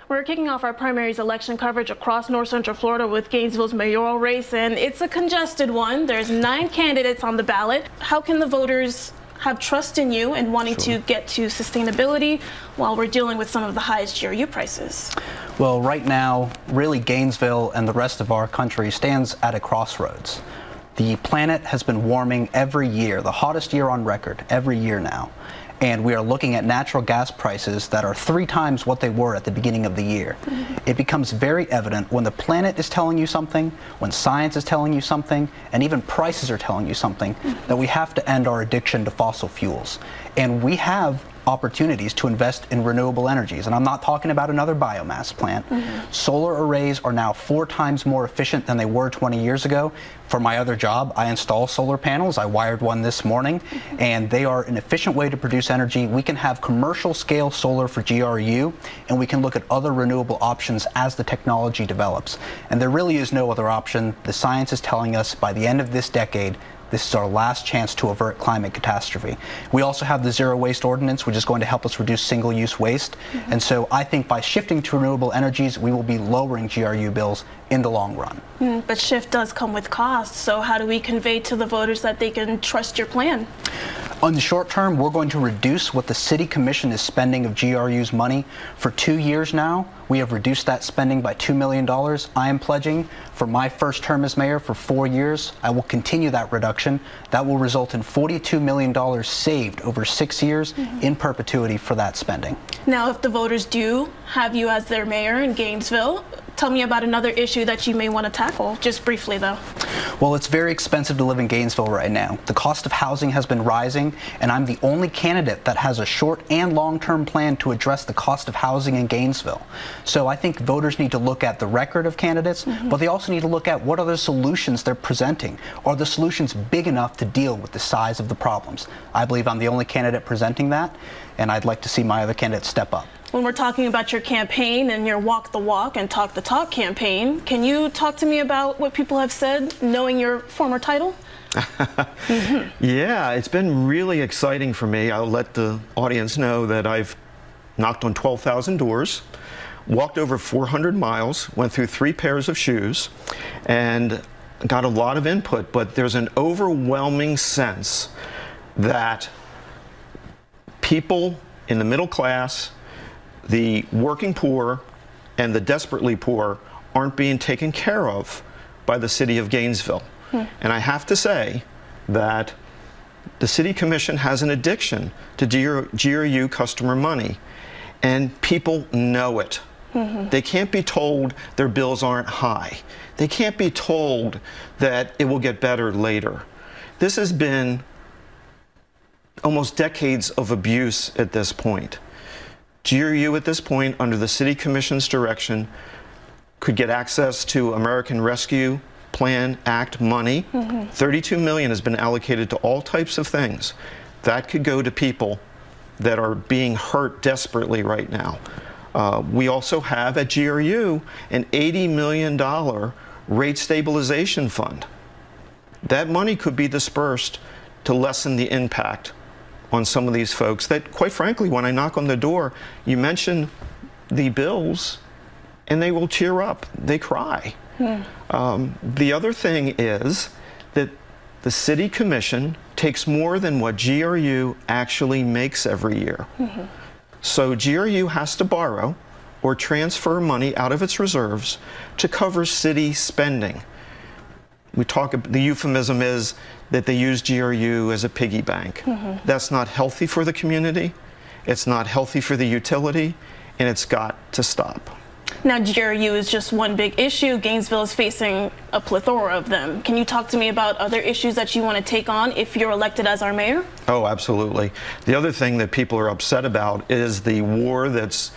We're kicking off our primaries election coverage across North Central Florida with Gainesville's mayoral race, and it's a congested one. There's 9 candidates on the ballot. How can the voters have trust in you and wanting to get to sustainability while we're dealing with some of the highest GRU prices? Well, right now, really Gainesville and the rest of our country stands at a crossroads. The planet has been warming every year, the hottest year on record, every year now. And we are looking at natural gas prices that are 3 times what they were at the beginning of the year. It becomes very evident when the planet is telling you something, when science is telling you something, and even prices are telling you something, that we have to end our addiction to fossil fuels. And we have opportunities to invest in renewable energies. And I'm not talking about another biomass plant. Solar arrays are now 4 times more efficient than they were 20 years ago. For my other job, I install solar panels. I wired one this morning, and they are an efficient way to produce energy. We can have commercial scale solar for GRU, and we can look at other renewable options as the technology develops. And there really is no other option. The science is telling us by the end of this decade, this is our last chance to avert climate catastrophe. We also have the Zero Waste Ordinance, which is going to help us reduce single-use waste. And so I think by shifting to renewable energies, we will be lowering GRU bills in the long run. But shift does come with costs, so how do we convey to the voters that they can trust your plan? In the short term, we're going to reduce what the City Commission is spending of GRU's money. For 2 years now, we have reduced that spending by $2 million. I am pledging for my first term as mayor for 4 years, I will continue that reduction. That will result in $42 million saved over 6 years in perpetuity for that spending. Now, if the voters do have you as their mayor in Gainesville, tell me about another issue that you may want to tackle, just briefly though. Well, it's very expensive to live in Gainesville right now. The cost of housing has been rising, and I'm the only candidate that has a short and long-term plan to address the cost of housing in Gainesville. So I think voters need to look at the record of candidates, but they also need to look at what are the solutions they're presenting. Are the solutions big enough to deal with the size of the problems? I believe I'm the only candidate presenting that, and I'd like to see my other candidates step up. When we're talking about your campaign and your walk the walk and talk the talk campaign, can you talk to me about what people have said, knowing your former title? Yeah, it's been really exciting for me. I'll let the audience know that I've knocked on 12,000 doors, walked over 400 miles, went through 3 pairs of shoes, and got a lot of input, but there's an overwhelming sense that people in the middle class, the working poor, and the desperately poor aren't being taken care of by the city of Gainesville. And I have to say that the City Commission has an addiction to GRU customer money, and people know it. They can't be told their bills aren't high. They can't be told that it will get better later. This has been almost decades of abuse at this point. GRU at this point, under the City Commission's direction, could get access to American Rescue Plan Act money. $32 million has been allocated to all types of things. That could go to people that are being hurt desperately right now. We also have at GRU an $80 million rate stabilization fund. That money could be dispersed to lessen the impact on some of these folks that, quite frankly, when I knock on the door, you mention the bills and they will tear up. They cry. The other thing is that the City Commission takes more than what GRU actually makes every year. So GRU has to borrow or transfer money out of its reserves to cover city spending. The euphemism is that they use GRU as a piggy bank. That's not healthy for the community, it's not healthy for the utility, and it's got to stop. Now, GRU is just one big issue. Gainesville is facing a plethora of them. Can you talk to me about other issues that you want to take on if you're elected as our mayor? Oh, absolutely. The other thing that people are upset about is the war that's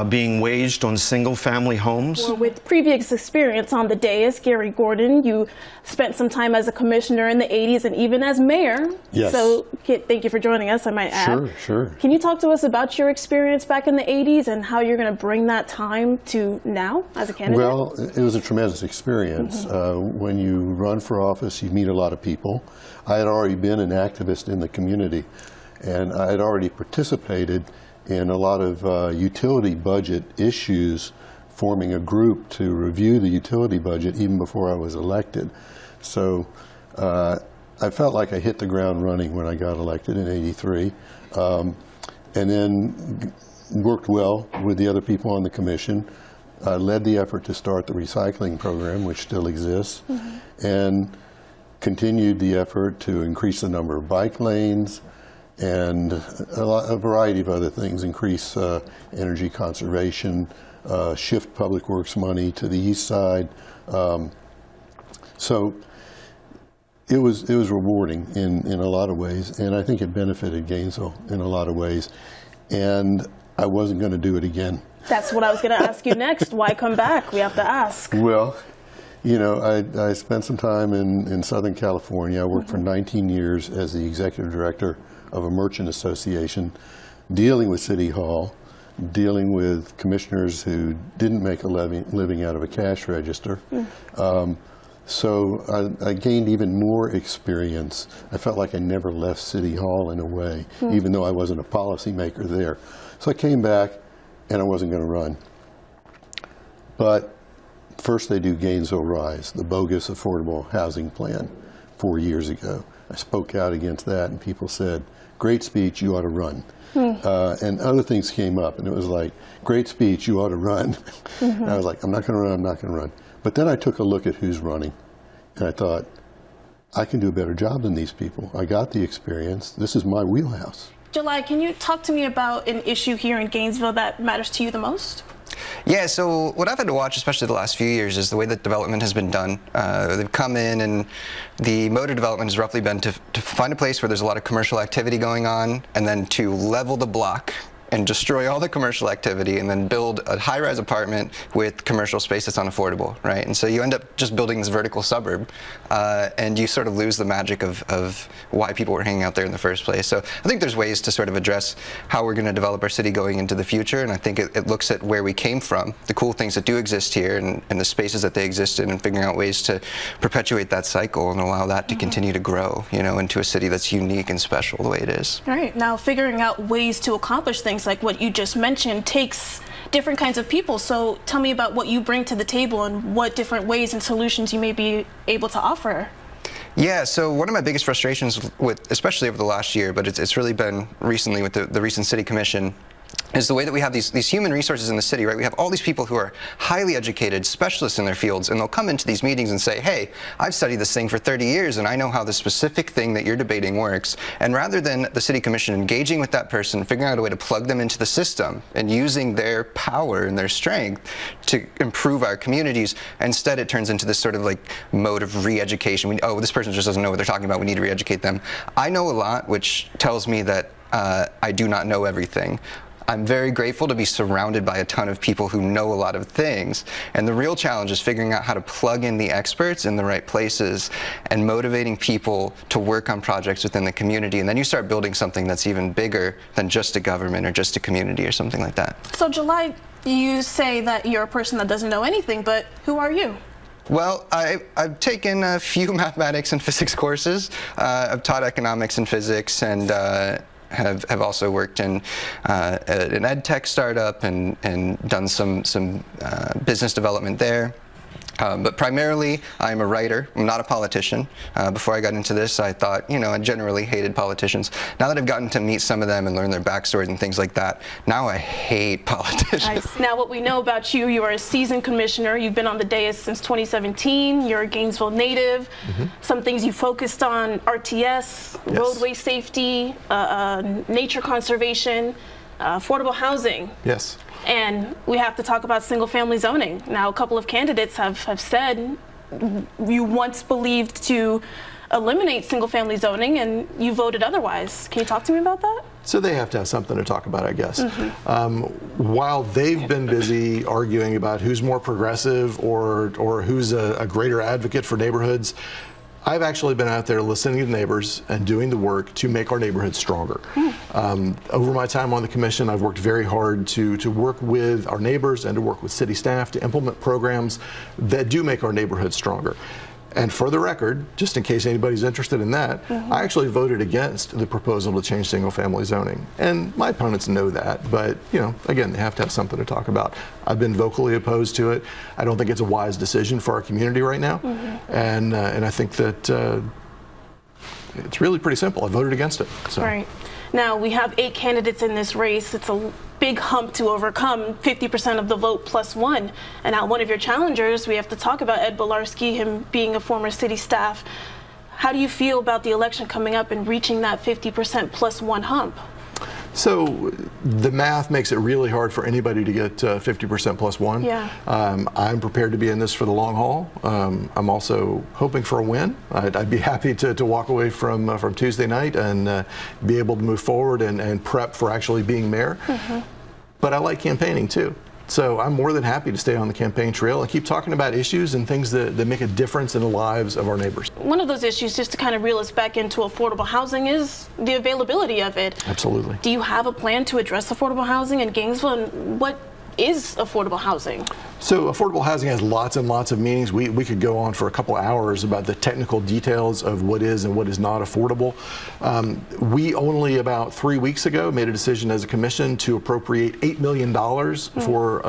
being waged on single-family homes. Well, with previous experience on the dais, Gary Gordon, you spent some time as a commissioner in the 80s and even as mayor. Yes. So thank you for joining us, I might add. Sure, sure. Can you talk to us about your experience back in the 80s and how you're going to bring that time to now as a candidate? Well, it was a tremendous experience. When you run for office, you meet a lot of people. I had already been an activist in the community, and I had already participated and a lot of utility budget issues, forming a group to review the utility budget even before I was elected. So I felt like I hit the ground running when I got elected in '83, and then worked well with the other people on the commission. Led the effort to start the recycling program, which still exists, and continued the effort to increase the number of bike lanes and a variety of other things, increase energy conservation, shift public works money to the east side. So it was rewarding in a lot of ways, and I think it benefited Gainesville in a lot of ways, and I wasn't going to do it again. That's what I was going to ask you next. Why come back? We have to ask. Well, you know, I spent some time in Southern California. I worked for 19 years as the executive director of a merchant association, dealing with City Hall, dealing with commissioners who didn't make a living out of a cash register. So I gained even more experience. I felt like I never left City Hall in a way, even though I wasn't a policymaker there. So I came back, and I wasn't going to run. But first they do Gainesville Rise, the bogus affordable housing plan 4 years ago. I spoke out against that, and people said, great speech, you ought to run. And other things came up, and it was like, great speech, you ought to run. And I was like, I'm not going to run, I'm not going to run. But then I took a look at who's running, and I thought, I can do a better job than these people. I got the experience. This is my wheelhouse. July, can you talk to me about an issue here in Gainesville that matters to you the most? Yeah, so what I've had to watch, especially the last few years, is the way that development has been done. They've come in, and the mode of development has roughly been to find a place where there's a lot of commercial activity going on, and then to level the block and destroy all the commercial activity, and then build a high-rise apartment with commercial space that's unaffordable, right? And so you end up just building this vertical suburb, and you sort of lose the magic of why people were hanging out there in the first place. So I think there's ways to sort of address how we're going to develop our city going into the future, and I think it looks at where we came from, the cool things that do exist here, and the spaces that they exist in, and figuring out ways to perpetuate that cycle and allow that to continue to grow, you know, into a city that's unique and special the way it is. All right, now figuring out ways to accomplish things like what you just mentioned takes different kinds of people. So tell me about what you bring to the table and what different ways and solutions you may be able to offer. Yeah, so one of my biggest frustrations with, especially over the last year, but it's really been recently with the recent city commission, is the way that we have these human resources in the city, right? We have all these people who are highly educated, specialists in their fields, and they'll come into these meetings and say, hey, I've studied this thing for 30 years, and I know how this specific thing that you're debating works. And rather than the city commission engaging with that person, figuring out a way to plug them into the system and using their power and their strength to improve our communities, instead it turns into this sort of like mode of re-education. Oh, this person just doesn't know what they're talking about, we need to re-educate them. I know a lot, which tells me that I do not know everything. I'm very grateful to be surrounded by a ton of people who know a lot of things. And the real challenge is figuring out how to plug in the experts in the right places and motivating people to work on projects within the community. And then you start building something that's even bigger than just a government or just a community or something like that. So July, you say that you're a person that doesn't know anything, but who are you? Well, I've taken a few mathematics and physics courses. I've taught economics and physics, and have also worked in an ed tech startup and done some business development there. But primarily, I'm a writer. I'm not a politician. Before I got into this, I thought, you know, I generally hated politicians. Now that I've gotten to meet some of them and learn their backstories and things like that, now I hate politicians. Now, what we know about you, you are a seasoned commissioner. You've been on the dais since 2017. You're a Gainesville native. Some things you focused on: RTS, roadway safety, nature conservation, affordable housing. Yes. And we have to talk about single-family zoning. Now, a couple of candidates have said you once believed to eliminate single-family zoning, and you voted otherwise. Can you talk to me about that? So they have to have something to talk about, I guess. While they've been busy arguing about who's more progressive or who's a greater advocate for neighborhoods, I've actually been out there listening to neighbors and doing the work to make our neighborhoods stronger. Over my time on the commission, I've worked very hard to work with our neighbors and to work with city staff to implement programs that do make our neighborhoods stronger. And for the record, just in case anybody's interested in that, I actually voted against the proposal to change single-family zoning. And my opponents know that, but again, they have to have something to talk about. I've been vocally opposed to it. I don't think it's a wise decision for our community right now, and I think that it's really pretty simple. I voted against it. So. Right. Now, we have 8 candidates in this race. It's a big hump to overcome, 50% of the vote plus 1. And now one of your challengers, we have to talk about Ed Bolarski, him being a former city staff. How do you feel about the election coming up and reaching that 50% plus 1 hump? So the math makes it really hard for anybody to get 50% plus 1. Yeah. I'm prepared to be in this for the long haul. I'm also hoping for a win. I'd be happy to walk away from Tuesday night and be able to move forward and prep for actually being mayor. But I like campaigning too. So I'm more than happy to stay on the campaign trail and keep talking about issues and things that make a difference in the lives of our neighbors. One of those issues, just to kind of reel us back into affordable housing, is the availability of it. Absolutely. Do you have a plan to address affordable housing in Gainesville, and what is affordable housing? So affordable housing has lots and lots of meanings. We could go on for a couple hours about the technical details of what is and what is not affordable. We only about 3 weeks ago made a decision as a commission to appropriate $8 million for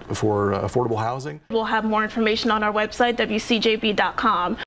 affordable housing. We'll have more information on our website, wcjb.com.